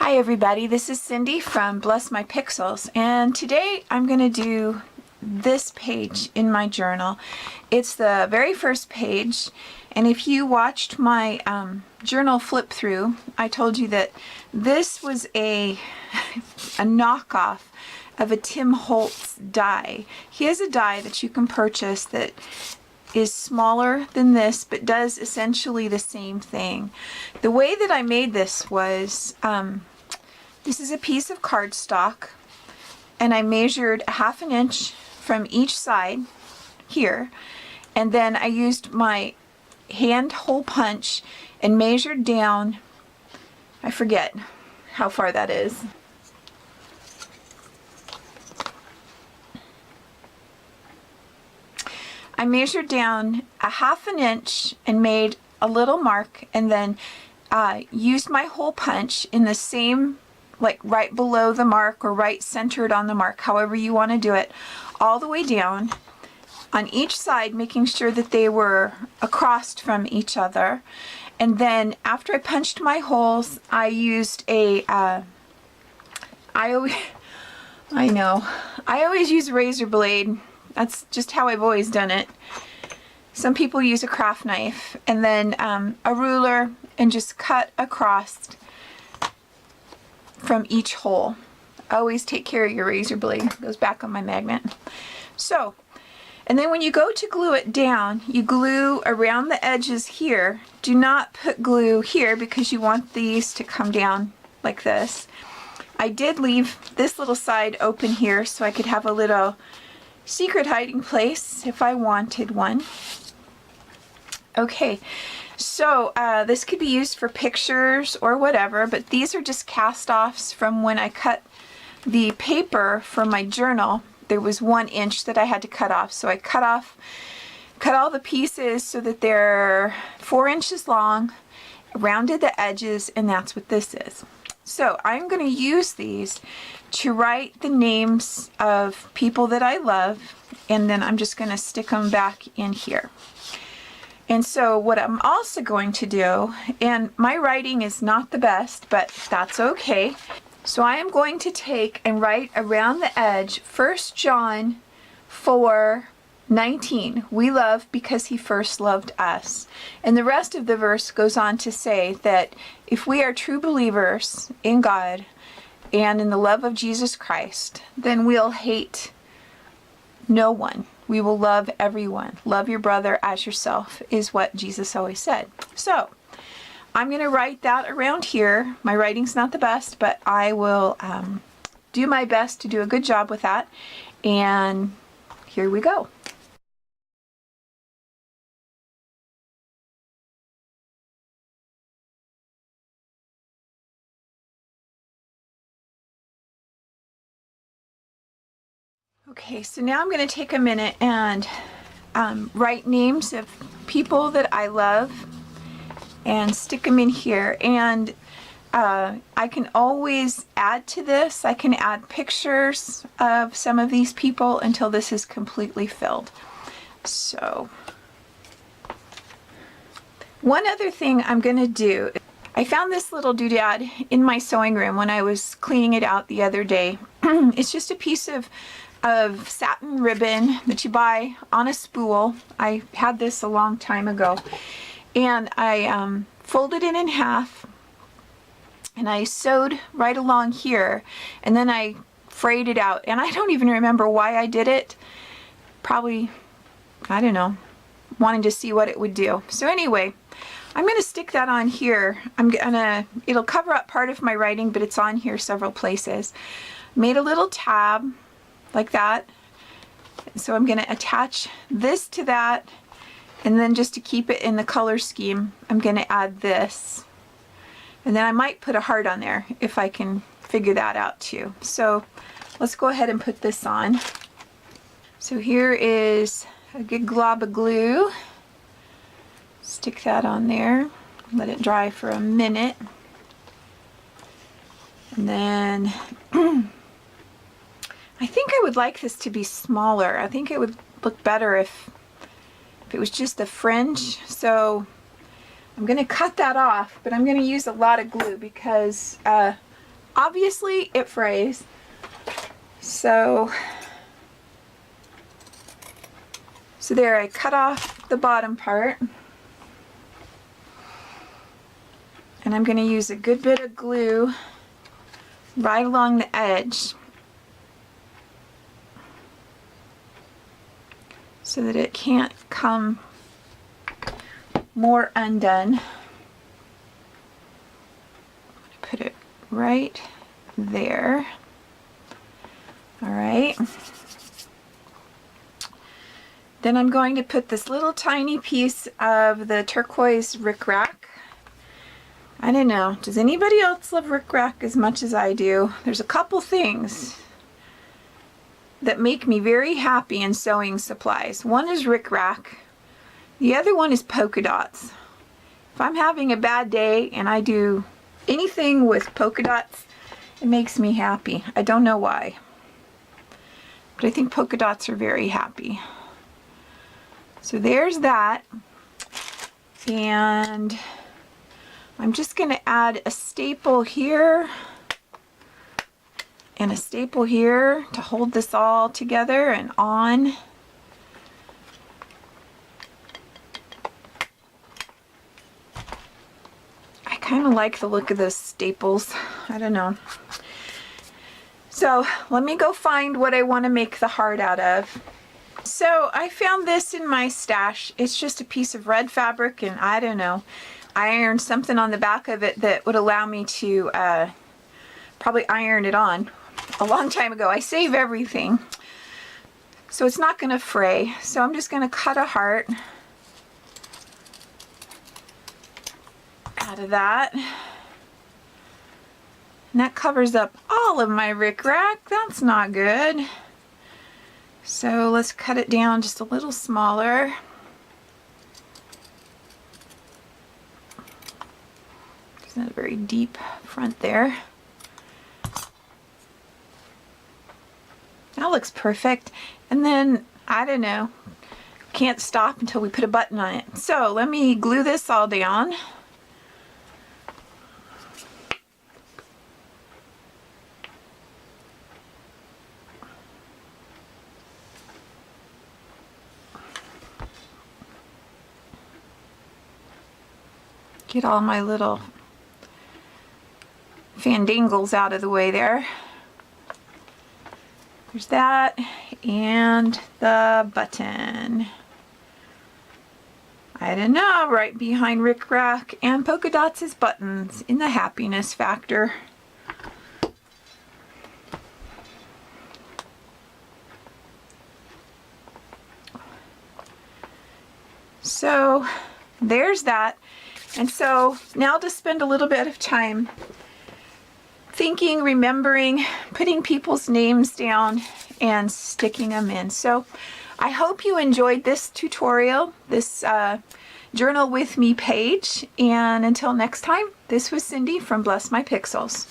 Hi everybody, this is Cindy from Bless My Pixels, and today I'm going to do this page in my journal. It's the very first page, and if you watched my journal flip through, I told you that this was a knockoff of a Tim Holtz die. He has a die that you can purchase that is smaller than this but does essentially the same thing. The way that I made this was this is a piece of cardstock, and I measured 1/2 inch from each side here, and then I used my hand hole punch and measured down, I forget how far that is. I measured down 1/2 inch and made a little mark, and then used my hole punch in the same, like right below the mark or right centered on the mark, however you want to do it, all the way down on each side, making sure that they were across from each other. And then after I punched my holes, I used a I always use a razor blade. That's just how I've always done it. Some people use a craft knife, and then a ruler, and just cut across from each hole. Always take care of your razor blade. It goes back on my magnet. So, and then when you go to glue it down, you glue around the edges here. Do not put glue here because you want these to come down like this. I did leave this little side open here so I could have a little secret hiding place if I wanted one. Okay, so this could be used for pictures or whatever, but these are just cast-offs from when I cut the paper for my journal. There was 1 inch that I had to cut off, so I cut all the pieces so that they're 4 inches long, rounded the edges, and that's what this is. So I'm going to use these to write the names of people that I love, and then I'm just going to stick them back in here. And so what I'm also going to do, and my writing is not the best, but that's okay. So I am going to take and write around the edge 1 John 4:19. We love because he first loved us. And the rest of the verse goes on to say that if we are true believers in God and in the love of Jesus Christ, then we'll hate no one. We will love everyone. Love your brother as yourself is what Jesus always said. So I'm going to write that around here. My writing's not the best, but I will do my best to do a good job with that. And here we go. Okay, so now I'm going to take a minute and write names of people that I love and stick them in here. And I can always add to this. I can add pictures of some of these people until this is completely filled. So, one other thing I'm going to do, I found this little doodad in my sewing room when I was cleaning it out the other day. It's just a piece of satin ribbon that you buy on a spool. I had this a long time ago, and I folded it in half, and I sewed right along here, and then I frayed it out, and I don't even remember why I did it. Probably, I don't know, wanting to see what it would do. So anyway, I'm going to stick that on here. It'll cover up part of my writing, but it's on here several places. Made a little tab like that. So I'm going to attach this to that, and then just to keep it in the color scheme, I'm going to add this. And then I might put a heart on there if I can figure that out too. So let's go ahead and put this on. So here is a good glob of glue. Stick that on there. Let it dry for a minute. And then I think I would like this to be smaller. I think it would look better if it was just a fringe. So I'm going to cut that off, but I'm going to use a lot of glue because obviously it frays. So there, I cut off the bottom part. And I'm going to use a good bit of glue right along the edge so that it can't come more undone. Put it right there. All right. Then I'm going to put this little tiny piece of the turquoise rickrack. I don't know, does anybody else love rickrack as much as I do? There's a couple things that make me very happy in sewing supplies. One is rickrack. The other one is polka dots. If I'm having a bad day and I do anything with polka dots, it makes me happy. I don't know why, but I think polka dots are very happy. So there's that. And I'm just going to add a staple here and a staple here to hold this all together and on. I kind of like the look of those staples. I don't know. So let me go find what I want to make the heart out of. So I found this in my stash. It's just a piece of red fabric, and I don't know, I ironed something on the back of it that would allow me to probably iron it on a long time ago. I save everything, so it's not going to fray. So I'm just going to cut a heart out of that. And that covers up all of my rickrack. That's not good. So let's cut it down just a little smaller. There's not a very deep front there. That looks perfect. And then, I don't know, can't stop until we put a button on it. So let me glue this all down. Get all my little fandangles out of the way there. There's that, and the button. I don't know, right behind rickrack and polka dots is buttons in the happiness factor. So there's that. And so now to spend a little bit of time thinking, remembering, putting people's names down and sticking them in. So I hope you enjoyed this tutorial, this Journal With Me page. And until next time, this was Cindy from Bless My Pixels.